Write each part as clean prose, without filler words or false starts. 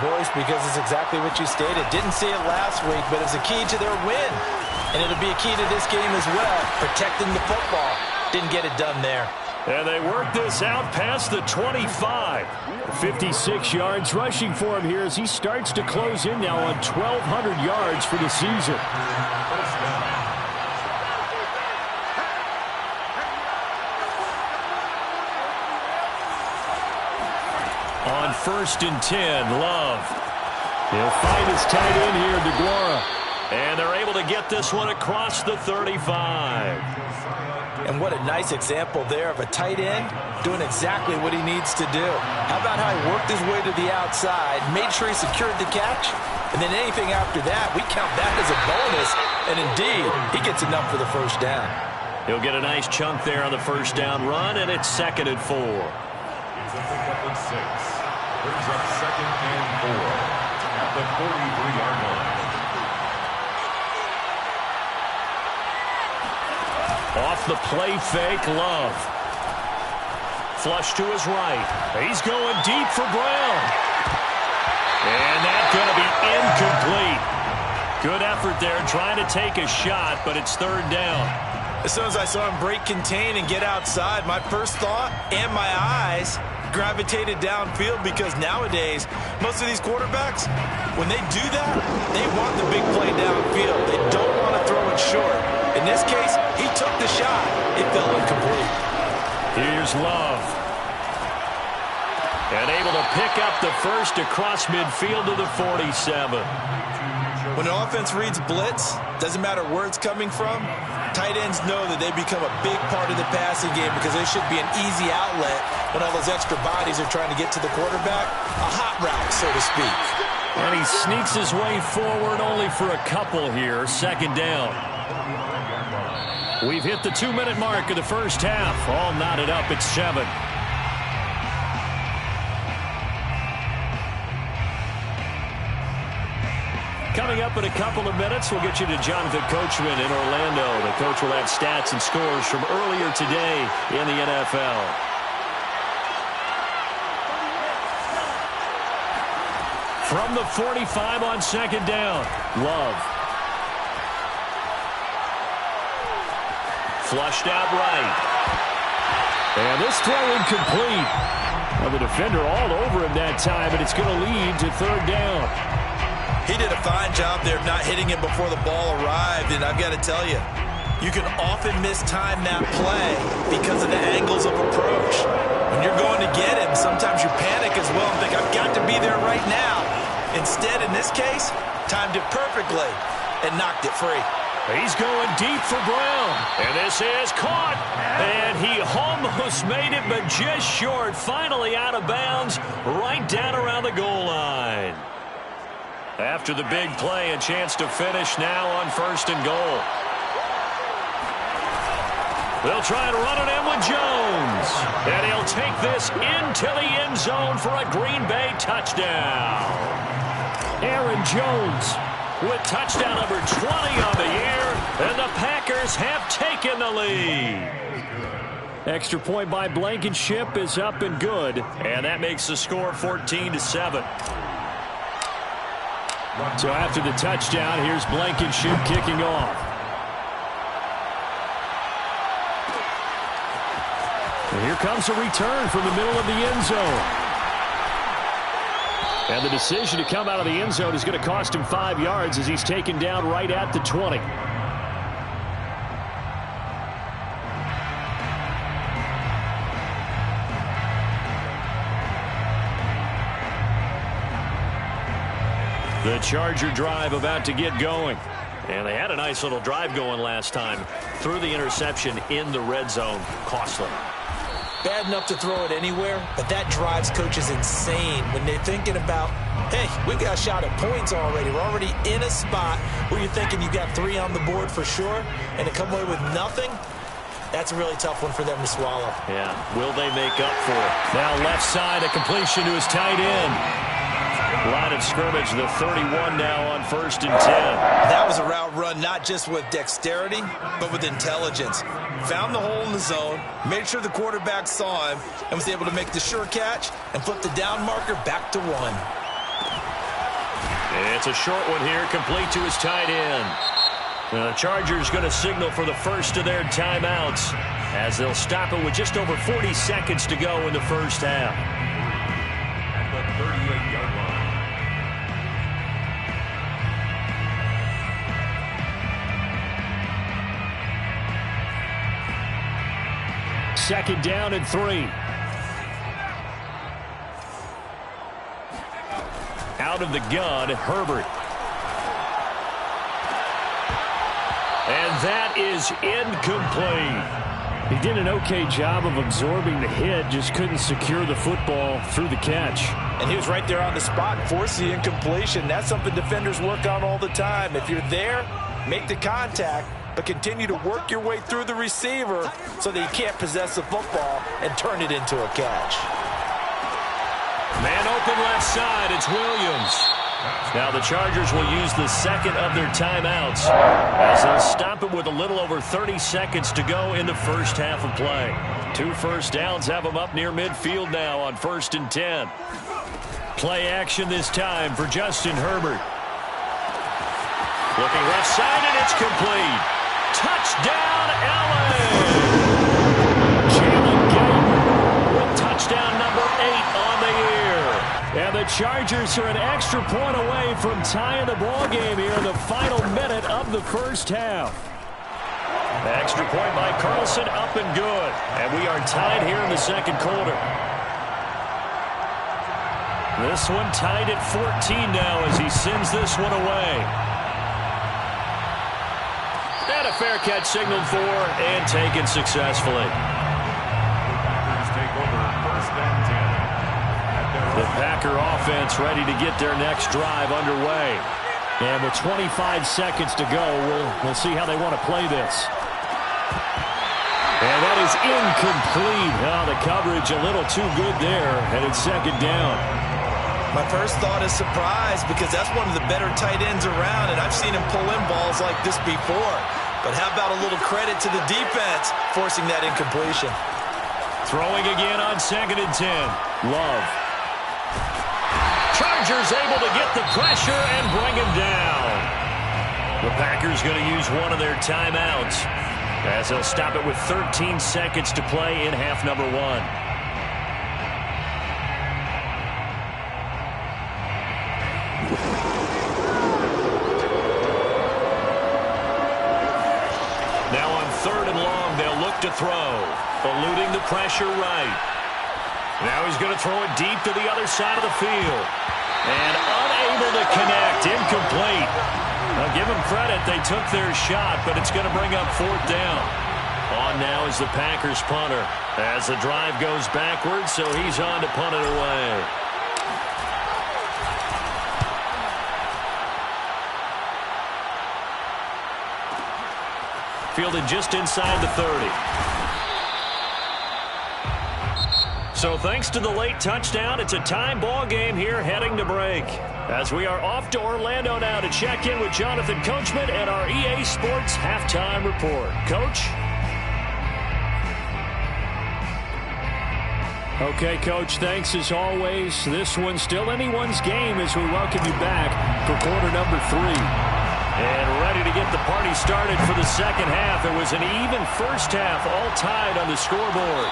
voice because it's exactly what you stated. Didn't see it last week, but it's a key to their win. And it'll be a key to this game as well, protecting the football. Didn't get it done there. And they work this out past the 25. 56 yards rushing for him here as he starts to close in now on 1,200 yards for the season. On 1st and 10, Love. He'll find his tight end here, DeGuara. And they're able to get this one across the 35. And what a nice example there of a tight end doing exactly what he needs to do. How about how he worked his way to the outside, made sure he secured the catch, and then anything after that, we count that as a bonus. And indeed, he gets enough for the first down. He'll get a nice chunk there on the first down run, and it's 2nd and 4. He's a pickup of 6. Brings up 2nd and 4 at the 43-yard line. Off the play fake, Love. Flush to his right. He's going deep for Brown. And that's going to be incomplete. Good effort there trying to take a shot, but it's 3rd down. As soon as I saw him break contain and get outside, my first thought and my eyes gravitated downfield, because nowadays, most of these quarterbacks, when they do that, they want the big play downfield. They don't want to throw it short. In this case, he took the shot. It fell incomplete. Here's Love. And able to pick up the first across midfield to the 47. When an offense reads blitz, doesn't matter where it's coming from, tight ends know that they become a big part of the passing game because they should be an easy outlet when all those extra bodies are trying to get to the quarterback. A hot route, so to speak. And he sneaks his way forward only for a couple here. 2nd down. We've hit the 2-minute mark of the first half. All knotted up at 7. Coming up in a couple of minutes, we'll get you to Jonathan Coachman in Orlando. The coach will have stats and scores from earlier today in the NFL. From the 45 on 2nd down, Love. Flushed out right. And this throw incomplete. Well, the defender all over him that time, and it's going to lead to 3rd down. He did a fine job there of not hitting him before the ball arrived, and I've got to tell you, you can often mistime that play because of the angles of approach. When you're going to get him, sometimes you panic as well and think, I've got to be there right now. Instead, in this case, timed it perfectly and knocked it free. He's going deep for Brown, and this is caught, and he almost made it, but just short, finally out of bounds, right down around the goal line. After the big play, a chance to finish now on 1st and goal. They'll try and run it in with Jones, and he'll take this into the end zone for a Green Bay touchdown. Aaron Jones with touchdown number 20 on the year, and the Packers have taken the lead. Extra point by Blankenship is up and good, and that makes the score 14-7. So after the touchdown, here's Blankenship kicking off. And here comes a return from the middle of the end zone. And the decision to come out of the end zone is going to cost him 5 yards as he's taken down right at the 20. The Charger drive about to get going. And they had a nice little drive going last time. Threw the interception in the red zone. Costly. Bad enough to throw it anywhere, but that drives coaches insane when they're thinking about, hey, we've got a shot at points already. We're already in a spot where you're thinking you've got 3 on the board for sure, and to come away with nothing, that's a really tough one for them to swallow. Yeah, will they make up for it? Now left side, a completion to his tight end. Line of scrimmage, the 31 now on 1st and 10. That was a route run not just with dexterity, but with intelligence. Found the hole in the zone, made sure the quarterback saw him, and was able to make the sure catch and flip the down marker back to 1. It's a short one here, complete to his tight end. The Chargers going to signal for the first of their timeouts as they'll stop it with just over 40 seconds to go in the first half. At the 38-yard line. Second down and 3. Out of the gun, Herbert. And that is incomplete. He did an okay job of absorbing the hit, just couldn't secure the football through the catch. And he was right there on the spot, forcing the incompletion. That's something defenders work on all the time. If you're there, make the contact, but continue to work your way through the receiver so that you can't possess the football and turn it into a catch. Man open left side, it's Williams. Now the Chargers will use the second of their timeouts as they'll stop it with a little over 30 seconds to go in the first half of play. 2 first downs have them up near midfield now on 1st and 10. Play action this time for Justin Herbert. Looking left side, and it's complete. Touchdown, LA! Jalen Gayton with touchdown number 8 on the year. And the Chargers are an extra point away from tying the ball game here in the final minute of the first half. Extra point by Carlson, up and good. And we are tied here in the second quarter. This one tied at 14 now as he sends this one away. And a fair catch signaled for and taken successfully. The Packers take over 1st and 10. The Packer offense ready to get their next drive underway. And with 25 seconds to go, we'll see how they want to play this. And that is incomplete. Oh, the coverage a little too good there, and it's second down. My first thought is surprise because that's one of the better tight ends around, and I've seen him pull in balls like this before. But how about a little credit to the defense forcing that incompletion? Throwing again on 2nd and 10. Love. Chargers able to get the pressure and bring him down. The Packers going to use one of their timeouts as they'll stop it with 13 seconds to play in half number 1. Now on 3rd and long, they'll look to throw. Eluding the pressure right. Now he's going to throw it deep to the other side of the field. And unable to connect. Incomplete. Now give them credit. They took their shot, but it's going to bring up 4th down. On now is the Packers punter as the drive goes backwards, so he's on to punt it away. Fielded just inside the 30. So thanks to the late touchdown, it's a tie ball game here heading to break. As we are off to Orlando now to check in with Jonathan Coachman and our EA Sports Halftime Report. Coach? Okay, Coach, thanks as always. This one's still anyone's game as we welcome you back for quarter number 3. And ready to get the party started for the second half. It was an even first half, all tied on the scoreboard.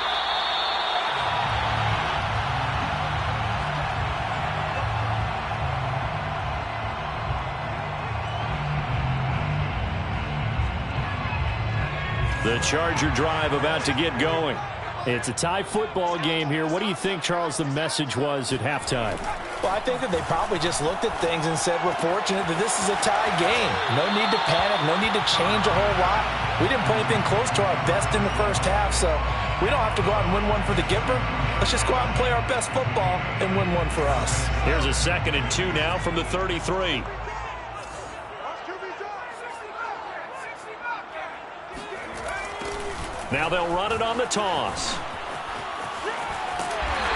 The Charger drive about to get going. It's a tie football game here. What do you think, Charles, the message was at halftime? Well, I think that they probably just looked at things and said, we're fortunate that this is a tie game. No need to panic, no need to change a whole lot. We didn't play anything close to our best in the first half, so we don't have to go out and win one for the Gipper. Let's just go out and play our best football and win one for us. Here's a 2nd and 2 now from the 33. Now they'll run it on the toss.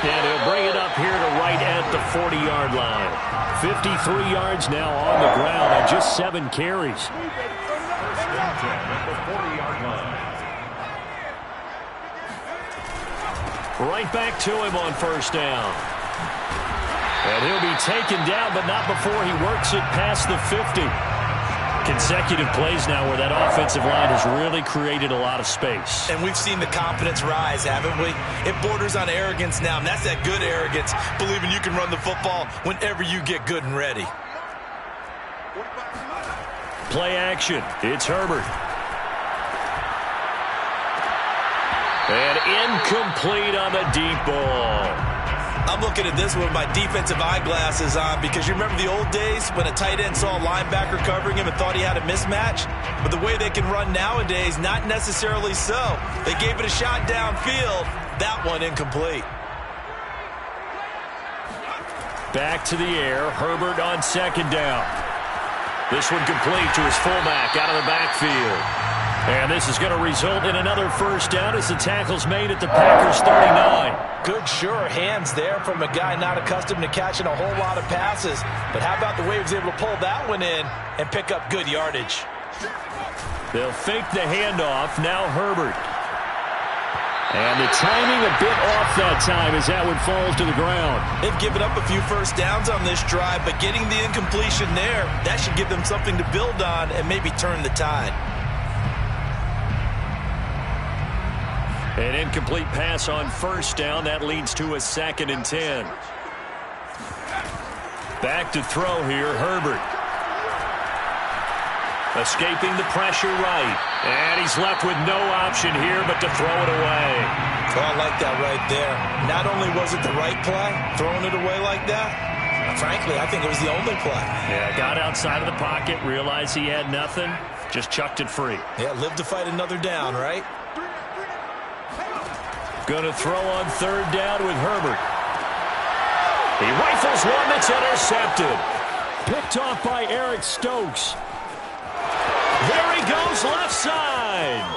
And he'll bring it up here to right at the 40-yard line. 53 yards now on the ground on just 7 carries. First and 10 at the 40-yard line. Right back to him on 1st down. And he'll be taken down, but not before he works it past the 50. Consecutive plays now where that offensive line has really created a lot of space. And we've seen the confidence rise, haven't we? It borders on arrogance now, and that's that good arrogance, believing you can run the football whenever you get good and ready. Play action. It's Herbert. And incomplete on the deep ball. I'm looking at this with my defensive eyeglasses on because you remember the old days when a tight end saw a linebacker covering him and thought he had a mismatch? But the way they can run nowadays, not necessarily so. They gave it a shot downfield. That one incomplete. Back to the air. Herbert on second down. This one complete to his fullback out of the backfield. And this is going to result in another first down as the tackle's made at the Packers' 39. Good, sure hands there from a guy not accustomed to catching a whole lot of passes. But how about the way he was able to pull that one in and pick up good yardage? They'll fake the handoff. Now Herbert. And the timing a bit off that time as that one falls to the ground. They've given up a few first downs on this drive, but getting the incompletion there, that should give them something to build on and maybe turn the tide. An incomplete pass on first down. That leads to a 2nd and 10. Back to throw here, Herbert. Escaping the pressure right. And he's left with no option here but to throw it away. Oh, I like that right there. Not only was it the right play, throwing it away like that, frankly, I think it was the only play. Yeah, got outside of the pocket, realized he had nothing, just chucked it free. Yeah, live to fight another down, right? Going to throw on third down with Herbert. He rifles one that's intercepted. Picked off by Eric Stokes. There he goes left side.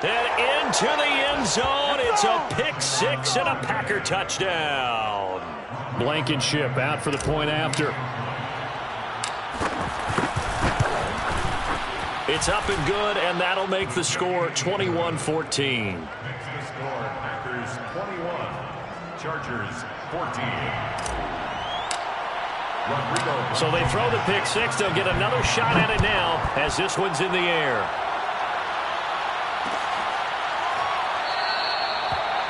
And into the end zone. It's a pick six and a Packer touchdown. Blankenship out for the point after. It's up and good, and that'll make the score 21-14. Packers 21, Chargers 14. So they throw the pick six. They'll get another shot at it now as this one's in the air.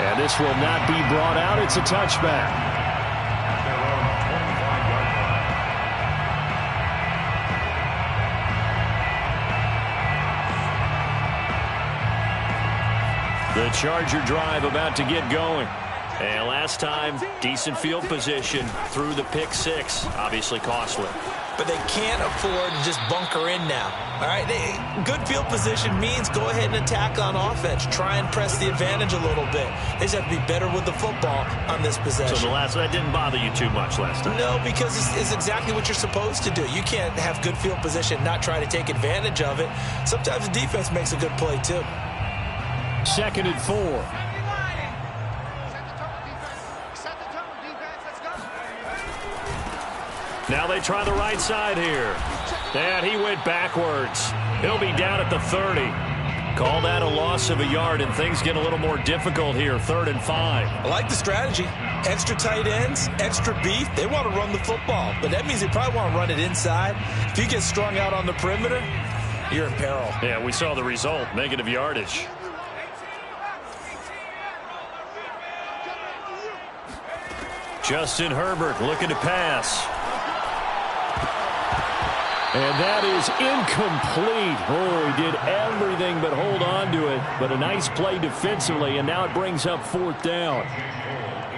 And this will not be brought out. It's a touchback. At their own 25-yard line. The Charger drive about to get going. And last time, decent field position through the pick six. Obviously costly. But they can't afford to just bunker in now. All right, good field position means go ahead and attack on offense. Try and press the advantage a little bit. They just have to be better with the football on this possession. So that didn't bother you too much last time? No, because it's exactly what you're supposed to do. You can't have good field position, not try to take advantage of it. Sometimes the defense makes a good play too. 2nd and 4. Now they try the right side here. And he went backwards. He'll be down at the 30. Call that a loss of a yard, and things get a little more difficult here. 3rd and 5. I like the strategy. Extra tight ends, extra beef. They want to run the football, but that means they probably want to run it inside. If you get strung out on the perimeter, you're in peril. Yeah, we saw the result. Negative yardage. Justin Herbert looking to pass. And that is incomplete. Oh, he did everything but hold on to it. But a nice play defensively, and now it brings up 4th down.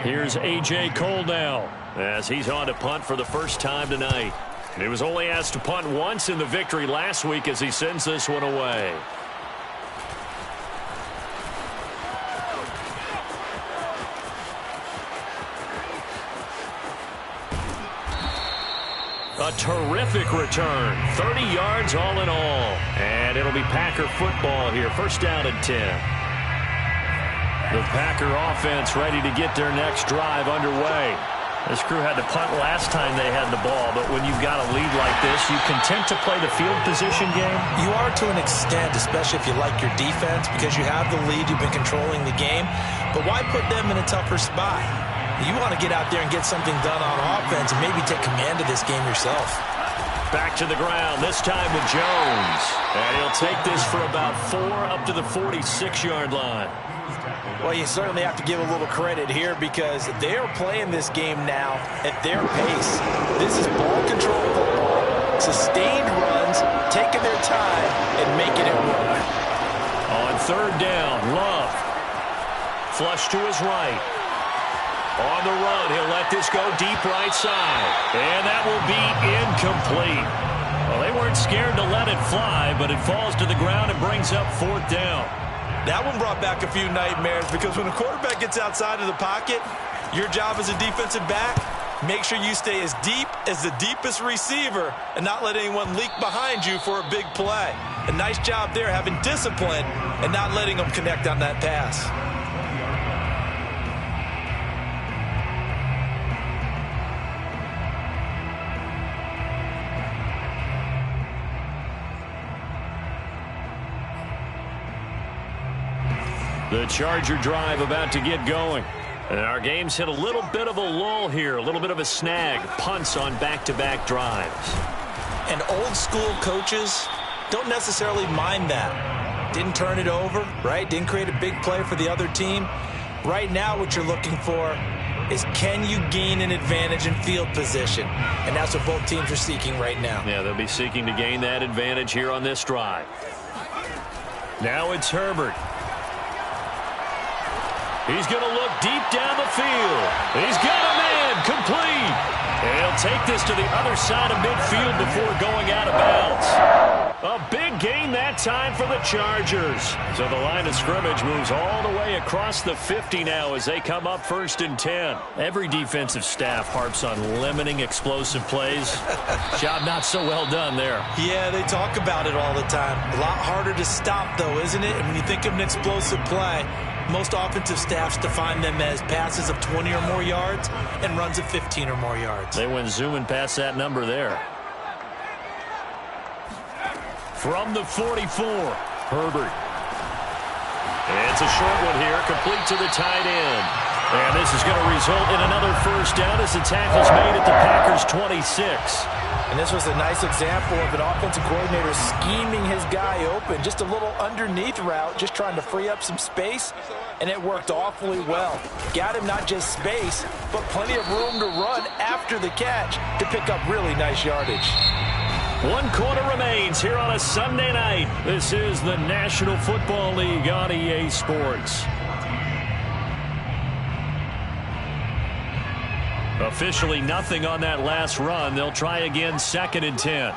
Here's A.J. Cole now as he's on to punt for the first time tonight. He was only asked to punt once in the victory last week as he sends this one away. A terrific return. 30 yards all in all. And it'll be Packer football here. First down and 10. The Packer offense ready to get their next drive underway. This crew had to punt last time they had the ball, but when you've got a lead like this, you content to play the field position game? You are to an extent, especially if you like your defense, because you have the lead, you've been controlling the game. But why put them in a tougher spot? You want to get out there and get something done on offense and maybe take command of this game yourself. Back to the ground, this time with Jones. And he'll take this for about 4 up to the 46-yard line. Well, you certainly have to give a little credit here because they are playing this game now at their pace. This is ball control football, sustained runs, taking their time, and making it work. On third down, Love. Flush to his right. On the run, he'll let this go deep right side. And that will be incomplete. Well, they weren't scared to let it fly, but it falls to the ground and brings up 4th down. That one brought back a few nightmares because when a quarterback gets outside of the pocket, your job as a defensive back, make sure you stay as deep as the deepest receiver and not let anyone leak behind you for a big play. A nice job there having discipline and not letting them connect on that pass. The Charger drive about to get going. And our game's hit a little bit of a lull here, a little bit of a snag. Punts on back-to-back drives. And old school coaches don't necessarily mind that. Didn't turn it over, right? Didn't create a big play for the other team. Right now what you're looking for is can you gain an advantage in field position? And that's what both teams are seeking right now. Yeah, they'll be seeking to gain that advantage here on this drive. Now it's Herbert. He's going to look deep down the field. He's got a man, complete. And he'll take this to the other side of midfield before going out of bounds. A big gain that time for the Chargers. So the line of scrimmage moves all the way across the 50 now as they come up 1st and 10. Every defensive staff harps on limiting explosive plays. Job not so well done there. Yeah, they talk about it all the time. A lot harder to stop, though, isn't it? And when you think of an explosive play, most offensive staffs define them as passes of 20 or more yards and runs of 15 or more yards. They went zooming past that number there. From the 44, Herbert. It's a short one here, complete to the tight end. And this is going to result in another 1st down as the tackle's made at the Packers' 26. And this was a nice example of an offensive coordinator scheming his guy open. Just a little underneath route, just trying to free up some space, and it worked awfully well. Got him not just space, but plenty of room to run after the catch to pick up really nice yardage. 1 quarter remains here on a Sunday night. This is the National Football League on EA Sports. Officially nothing on that last run. They'll try again 2nd and 10.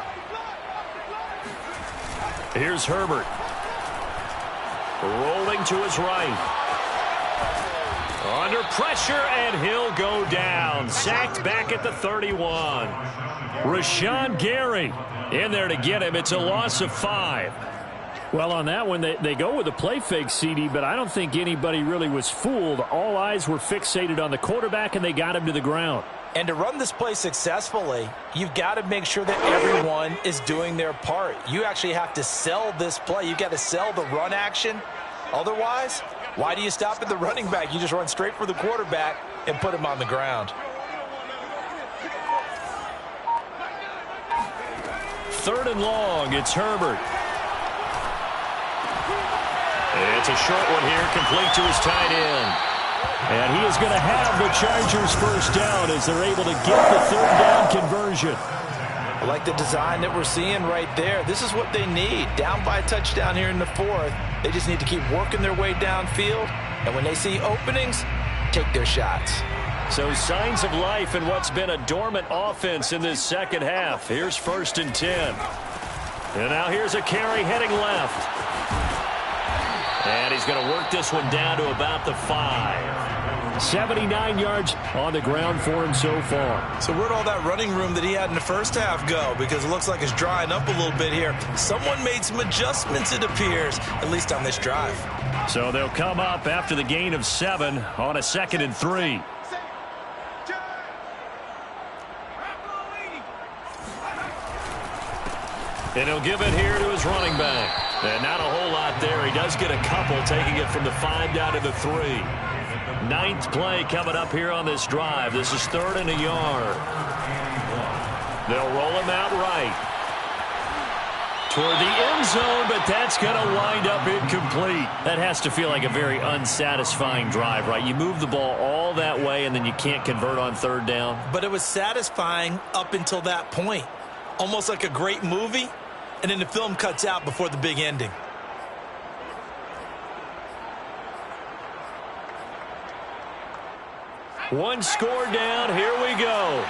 Here's Herbert. Rolling to his right. Under pressure, and he'll go down. Sacked back at the 31. Rashawn Gary in there to get him. It's a loss of 5. Well, on that one, they go with a play fake, CD, but I don't think anybody really was fooled. All eyes were fixated on the quarterback, and they got him to the ground. And to run this play successfully, you've got to make sure that everyone is doing their part. You actually have to sell this play. You've got to sell the run action. Otherwise, why do you stop at the running back? You just run straight for the quarterback and put him on the ground. 3rd and long, it's Herbert. It's a short one here, complete to his tight end. And he is going to have the Chargers 1st down as they're able to get the 3rd down conversion. I like the design that we're seeing right there. This is what they need. Down by a touchdown here in the 4th. They just need to keep working their way downfield. And when they see openings, take their shots. So signs of life in what's been a dormant offense in this 2nd half. Here's 1st and 10. And now here's a carry heading left. And he's going to work this one down to about the 5. 79 yards on the ground for him so far. So where'd all that running room that he had in the 1st half go? Because it looks like it's drying up a little bit here. Someone made some adjustments, it appears, at least on this drive. So they'll come up after the gain of 7 on a 2nd and 3. And he'll give it here to his running back. And not a whole lot there. He does get a couple, taking it from the 5 down to the 3. Ninth play coming up here on this drive. This is 3rd and a yard. They'll roll him out right toward the end zone, but that's going to wind up incomplete. That has to feel like a very unsatisfying drive, right? You move the ball all that way, and then you can't convert on 3rd down. But it was satisfying up until that point. Almost like a great movie, and then the film cuts out before the big ending. One score down. Here we go.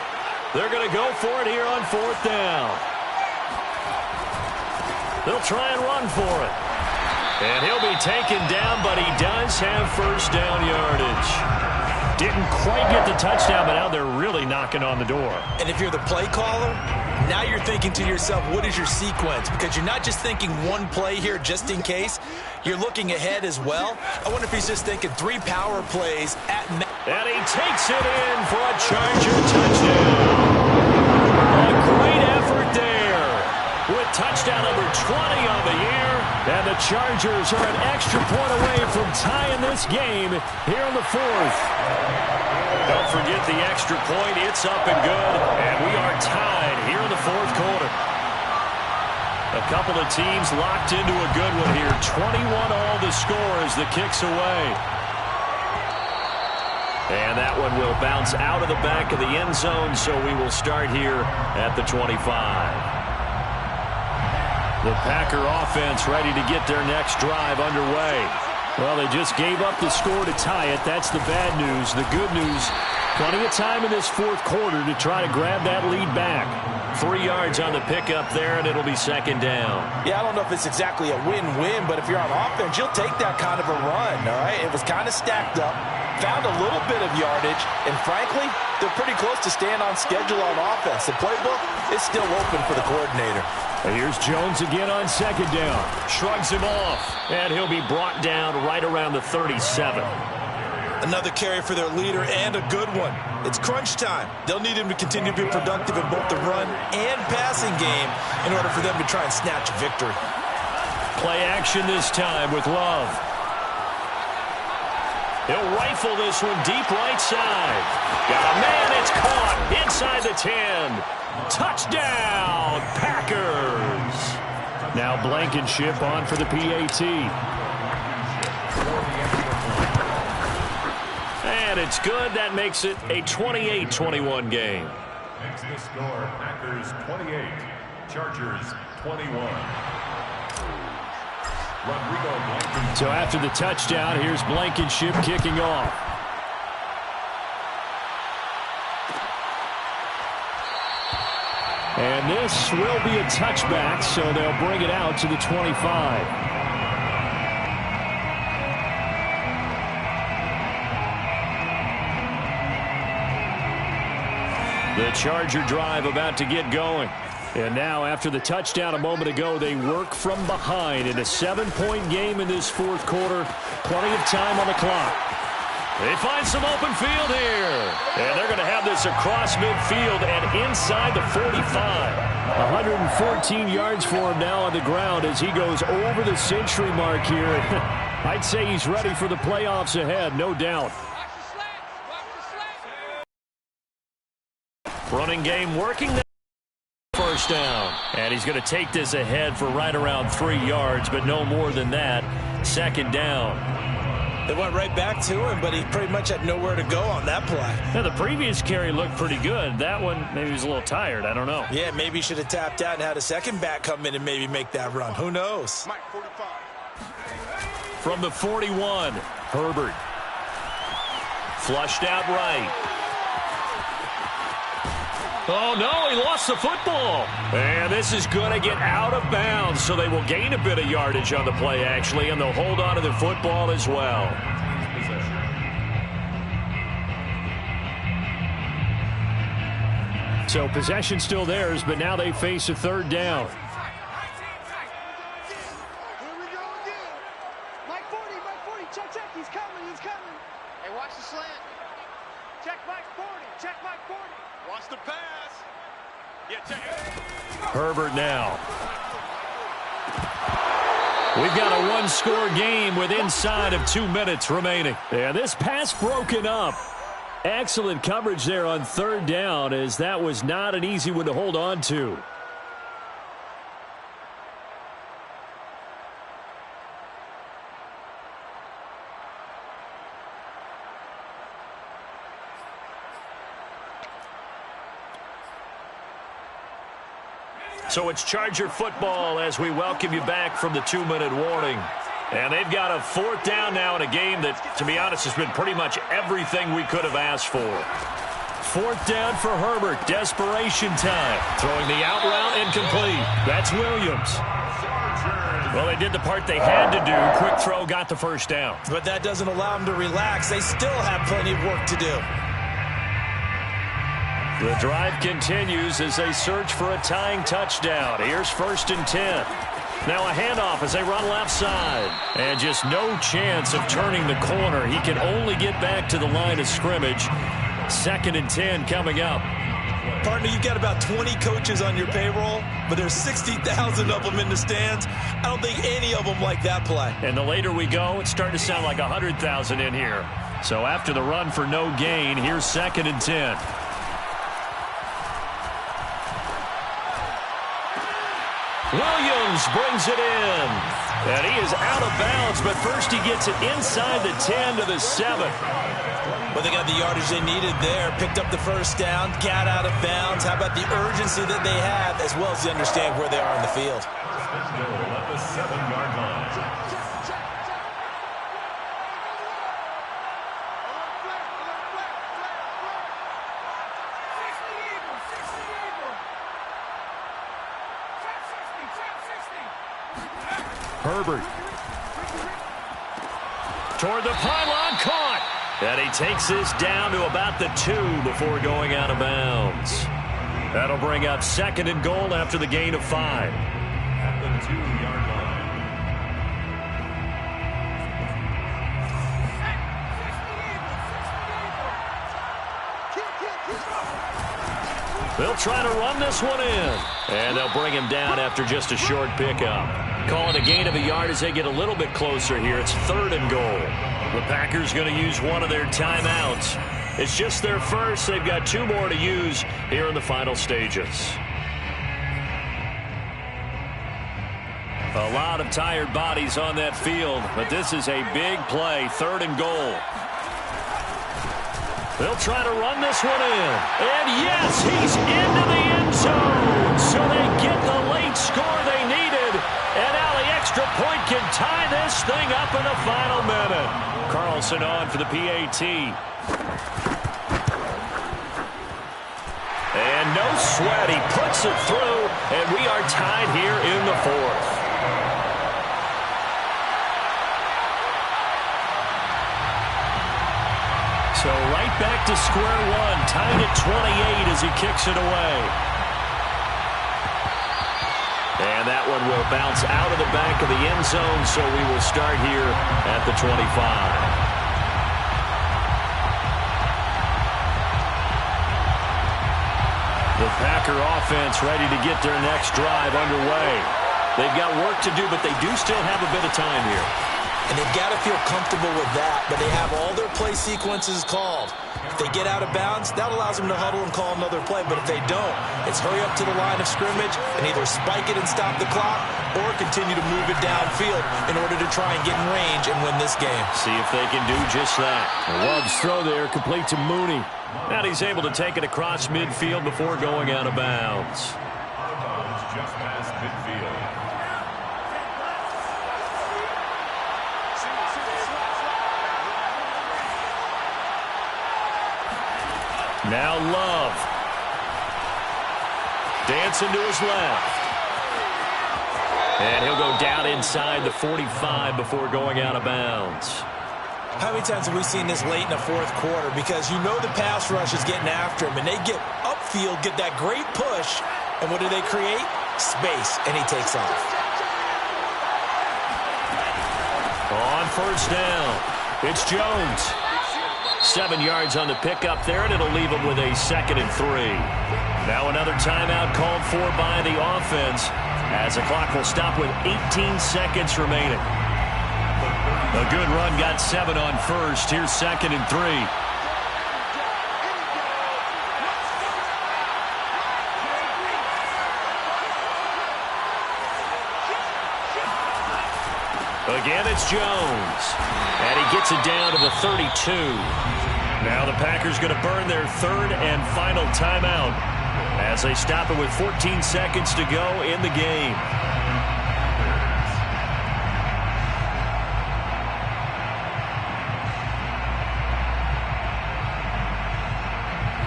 They're going to go for it here on 4th down. They'll try and run for it. And he'll be taken down, but he does have 1st down yardage. Didn't quite get the touchdown, but now they're really knocking on the door. And if you're the play caller, now you're thinking to yourself, what is your sequence? Because you're not just thinking one play here just in case. You're looking ahead as well. I wonder if he's just thinking 3 power plays at... And he takes it in for a Charger touchdown. A great effort there with touchdown number 20 on the year. And the Chargers are an extra point away from tying this game here in the 4th. Don't forget the extra point. It's up and good. And we are tied here in the 4th quarter. A couple of teams locked into a good one here. 21 all the score as the kick's away. And that one will bounce out of the back of the end zone, so we will start here at the 25. The Packer offense ready to get their next drive underway. Well, they just gave up the score to tie it. That's the bad news. The good news, plenty of time in this 4th quarter to try to grab that lead back. 3 yards on the pickup there, and it'll be 2nd down. Yeah, I don't know if it's exactly a win-win, but if you're on offense, you'll take that kind of a run, all right? It was kind of stacked up, found a little bit of yardage, and frankly, they're pretty close to staying on schedule on offense. The playbook is still open for the coordinator. Here's Jones again on 2nd down. Shrugs him off, and he'll be brought down right around the 37. Another carry for their leader and a good one. It's crunch time. They'll need him to continue to be productive in both the run and passing game in order for them to try and snatch a victory. Play action this time with Love. He'll rifle this one deep right side. Got a man, it's caught inside the 10. Touchdown, Packers. Now Blankenship on for the PAT. And it's good. That makes it a 28-21 game. Next to score, Packers 28, Chargers 21. So after the touchdown, here's Blankenship kicking off. And this will be a touchback, so they'll bring it out to the 25. The Charger drive about to get going. And now, after the touchdown a moment ago, they work from behind in a 7-point game in this 4th quarter. Plenty of time on the clock. They find some open field here. And they're going to have this across midfield and inside the 45. 114 yards for him now on the ground as he goes over the century mark here. I'd say he's ready for the playoffs ahead, no doubt. Running game working. First down. And he's going to take this ahead for right around 3 yards, but no more than that. 2nd down. They went right back to him, but he pretty much had nowhere to go on that play. Now, the previous carry looked pretty good. That one, maybe he was a little tired. I don't know. Yeah, maybe he should have tapped out and had a second back come in and maybe make that run. Who knows? From the 41, Herbert. Flushed out right. Oh, no, he lost the football. And this is going to get out of bounds, so they will gain a bit of yardage on the play, actually, and they'll hold on to the football as well. So possession still theirs, but now they face a 3rd down. Mike 40, check, he's coming. Hey, watch the slant. Check Mike 40. Watch the pass. Yeah, check. Herbert now. We've got a one-score game with inside of 2 minutes remaining. Yeah, this pass broken up. Excellent coverage there on third down, as that was not an easy one to hold on to. So it's Charger football as we welcome you back from the 2-minute warning. And they've got a fourth down now in a game that, to be honest, has been pretty much everything we could have asked for. Fourth down for Herbert. Desperation time. Throwing the out route incomplete. That's Williams. Well, they did the part they had to do. Quick throw, got the first down. But that doesn't allow them to relax. They still have plenty of work to do. The drive continues as they search for a tying touchdown. Here's 1st and 10. Now a handoff as they run left side. And just no chance of turning the corner. He can only get back to the line of scrimmage. 2nd and 10 coming up. Partner, you've got about 20 coaches on your payroll, but there's 60,000 of them in the stands. I don't think any of them like that play. And the later we go, it's starting to sound like 100,000 in here. So after the run for no gain, here's 2nd and 10. Williams brings it in. And he is out of bounds, but first he gets it inside the 10 to the 7. Well, they got the yardage they needed there. Picked up the first down, got out of bounds. How about the urgency that they have, as well as they understand where they are in the field? At the 7-yard line. Herbert. Toward the pylon, caught. And he takes this down to about the 2 before going out of bounds. That'll bring up 2nd and goal after the gain of 5. At the 2-yard line. They'll try to run this one in. And they'll bring him down after just a short pickup. Call it a gain of a yard as they get a little bit closer here. It's 3rd and goal. The Packers going to use one of their timeouts. It's just their first. They've got 2 more to use here in the final stages. A lot of tired bodies on that field, but this is a big play. 3rd and goal. They'll try to run this one in. And yes, he's into the end zone. So they get the late score they needed. And now the extra point can tie this thing up in the final minute. Carlson on for the PAT. And no sweat. He puts it through. And we are tied here in the 4th. So right back to square one. Tied at 28 as he kicks it away. And that one will bounce out of the back of the end zone, so we will start here at the 25. The Packer offense ready to get their next drive underway. They've got work to do, but they do still have a bit of time here. And they've got to feel comfortable with that, but they have all their play sequences called. If they get out of bounds, that allows them to huddle and call another play. But if they don't, it's hurry up to the line of scrimmage and either spike it and stop the clock or continue to move it downfield in order to try and get in range and win this game. See if they can do just that. Love's throw there, complete to Mooney. And he's able to take it across midfield before going out of bounds. Just past midfield. Now Love. Dancing to his left. And he'll go down inside the 45 before going out of bounds. How many times have we seen this late in the 4th quarter? Because you know the pass rush is getting after him, and they get upfield, get that great push, and what do they create? Space, and he takes off. On 1st down, it's Jones. 7 yards on the pickup there, and it'll leave him with a 2nd and 3. Now another timeout called for by the offense as the clock will stop with 18 seconds remaining. A good run got 7 on first. Here's 2nd and 3. Again, it's Jones. And he gets it down to the 32. Now the Packers going to burn their 3rd and final timeout as they stop it with 14 seconds to go in the game.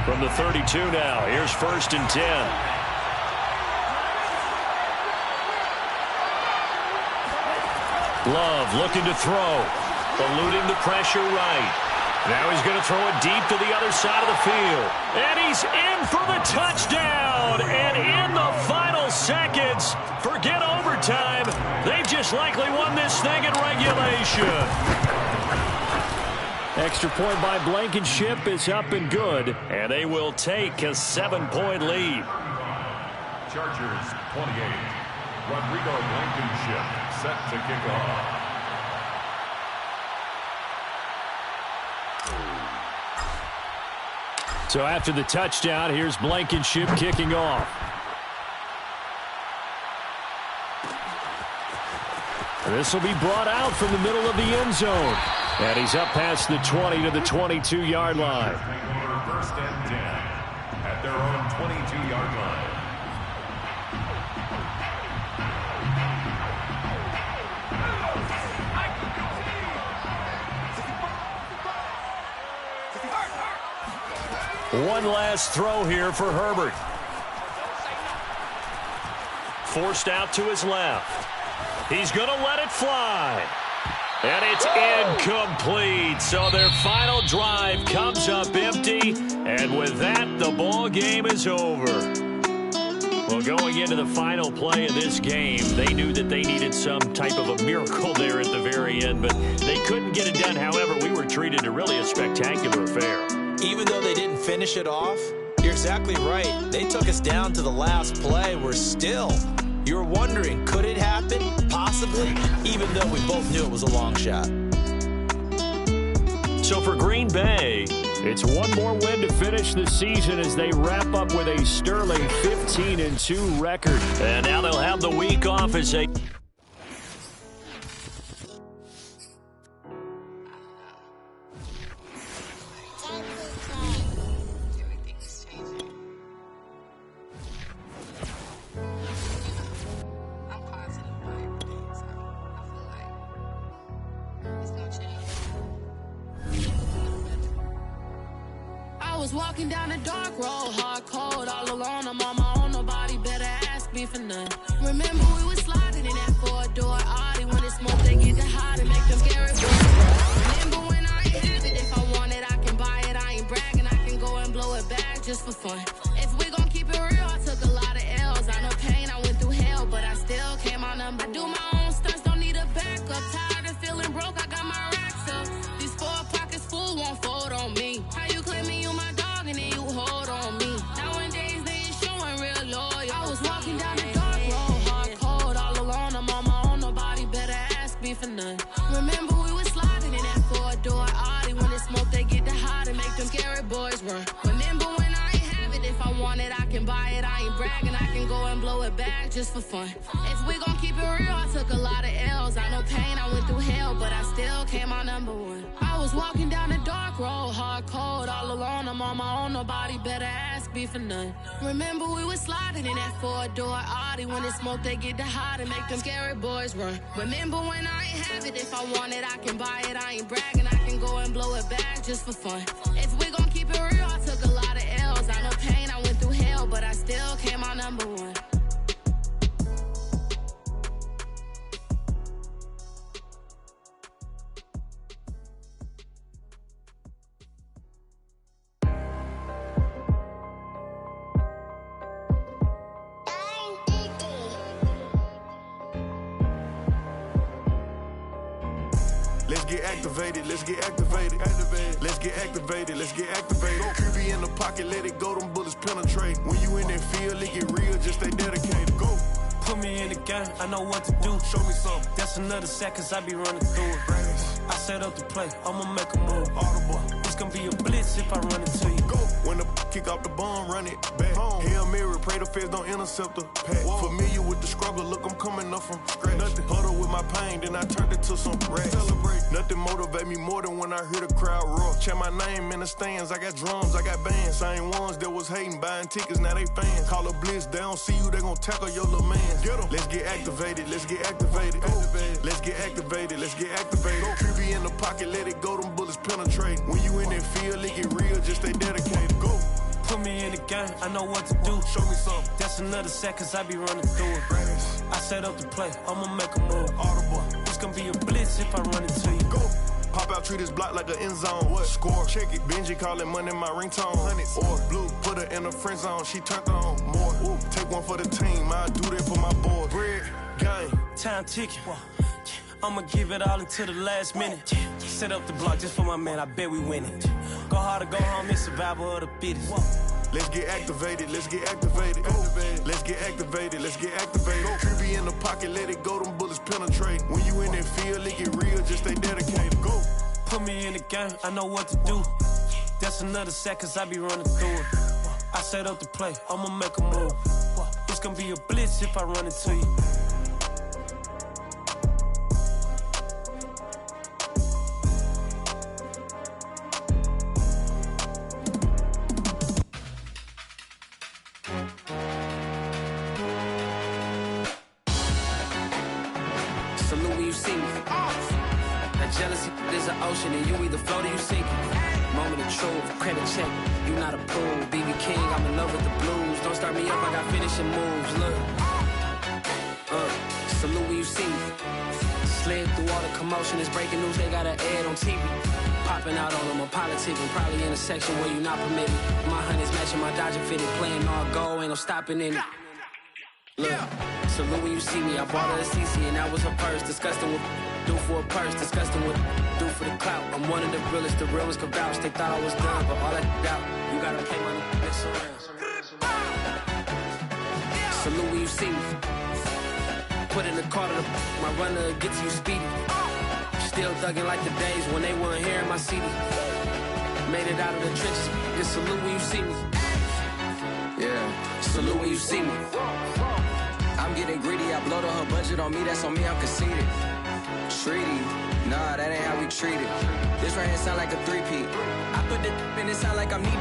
From the 32 now, here's 1st and 10. Love looking to throw, eluding the pressure right. Now he's going to throw it deep to the other side of the field. And he's in for the touchdown. And in the final seconds, forget overtime. They've just likely won this thing in regulation. Extra point by Blankenship is up and good. And they will take a 7-point lead. Chargers 28. Rodrigo Blankenship set to kick off. So after the touchdown, here's Blankenship kicking off. This will be brought out from the middle of the end zone. And he's up past the 20 to the 22-yard line. 1st and 10 at their own 22-yard line. One last throw here for Herbert. Forced out to his left. He's going to let it fly. And it's incomplete. So their final drive comes up empty. And with that, the ball game is over. Well, going into the final play of this game, they knew that they needed some type of a miracle there at the very end. But they couldn't get it done. However, we were treated to really a spectacular affair. Even though they didn't finish it off, you're exactly right. They took us down to the last play. We're still, you're wondering, could it happen? Possibly, even though we both knew it was a long shot. So for Green Bay, it's one more win to finish the season as they wrap up with a sterling 15-2 record. And now they'll have the week off as they... Walking down a dark road, hard cold, all alone. I'm on my own, nobody better ask me for none. Remember we was sliding in that 4-door Audi. When it's smoke, they get the hot and make them scary boys. Remember when I ain't have it, if I want it, I can buy it. I ain't bragging, I can go and blow it back just for fun. If we gon' keep it real, I took a lot of L's. I know pain, I went through hell, but I still came out number. I do my own stunts, don't need a backup. Tired of feeling broke, I got my racks up. These 4 pockets full, won't fold on me. How you claiming you my dog and then you hold on me? Nowadays they ain't showing real loyal. I was walking down the dark road, hard cold, all alone. I'm on my own, nobody better ask me for none. Remember we was sliding in that 4-door Audi. When it's smoke, they get the hot and make them scary boys run. Remember when I ain't have it, if I want it, I can buy it. I ain't bragging, I can go and blow it back just for fun. If we gon' keep it real, I took a lot of L's. I know pain, I went through hell, but I still came out number 1. I was walking down the dark road, hard cold, all alone. I'm on my own, nobody better ask me for none. Remember we was sliding in that 4-door Audi. When it's smoke, they get the hot and make them scary boys run. Remember when I ain't have it, if I want it, I can buy it. I ain't bragging, I can go and blow it back just for fun. If we gon' keep it real, I took a lot of L's. I know pain, I went through hell, but I still came out number 1. Let's get activated, let's get activated. Let's get activated, let's get activated. QB in the pocket, let it go, them bullets penetrate. When you in that field, it get real, just stay dedicated. Go. Put me in the game, I know what to do. Show me something. That's another sack, cause I be running through it. I set up the play, I'ma make a move. Audible. It's gonna be a blitz if I run into you. Go. When the kick off the bomb, run it back. Hail Mary, pray the feds don't intercept the pack. Familiar with the struggle, look, I'm coming up from scratch. Nothing. Huddle with my pain, then I turned it to some racks. Celebrate. Nothing motivate me more than when I hear the crowd roar. Check my name in the stands, I got drums, I got bands. Same ones that was hating, buying tickets, now they fans. Call a blitz, they don't see you, they gon' tackle your little man. Get em. Let's get activated, let's get activated. Let's get activated, let's get activated. QB in the pocket, let it go, them bullets penetrate. When you in that field, it get real, just stay dedicated. Go. Put me in the game, I know what to do. Show me something. That's another sack, cause I be running through it. I set up the play, I'ma make a move. Audible. It's gonna be a blitz if I run into you. Go. Pop out, treat this block like an end zone. What? Score, check it. Benji callin' money my ringtone. Hundreds or blue, put her in the friend zone. She turned on more. Ooh. Take one for the team, I do that for my boys. Bread, game. Time ticking. I'ma give it all until the last minute. Set up the block just for my man, I bet we win it. Go hard or go home, it's survival of the fittest. Let's get activated, let's get activated. Let's get activated, let's get activated. QB in the pocket, let it go, them bullets penetrate. When you in that field, it get real, just stay dedicated. Go. Put me in the game, I know what to do. That's another sack, cause I be running through it. I set up the play, I'ma make a move. It's gonna be a blitz if I run into you. Salute when you see me. That jealousy is an ocean and you either float or you sink it. Moment of truth, credit check, you not approved. BB King, I'm in love with the blues. Don't start me up, I got finishing moves, look. Salute when you see me. Slid through all the commotion, it's breaking news, they got an ad on TV. Popping out on them, I'm politicking, probably in a section where you not permitted. My honey's matching my Dodger fitted, playing all go, ain't no stopping in it. Look, salute when you see me, I bought her a CC and that was her purse. Disgusting with do for a purse, disgusting with do for the clout. I'm one of the realest, the realest can vouch. They thought I was done, but all that out, you gotta pay my next around. Salute when you see me. Put in the car to my runner, get to you speedy. Still thugging like the days when they weren't here in my city. Made it out of the trenches, just salute when you see me. Yeah, salute when you see me. I'm getting greedy, I blowed her budget on me, that's on me, I'm conceited. Treaty, nah, that ain't how we treat it. This right here sound like a three-peat. I put the in it sound like I'm needy.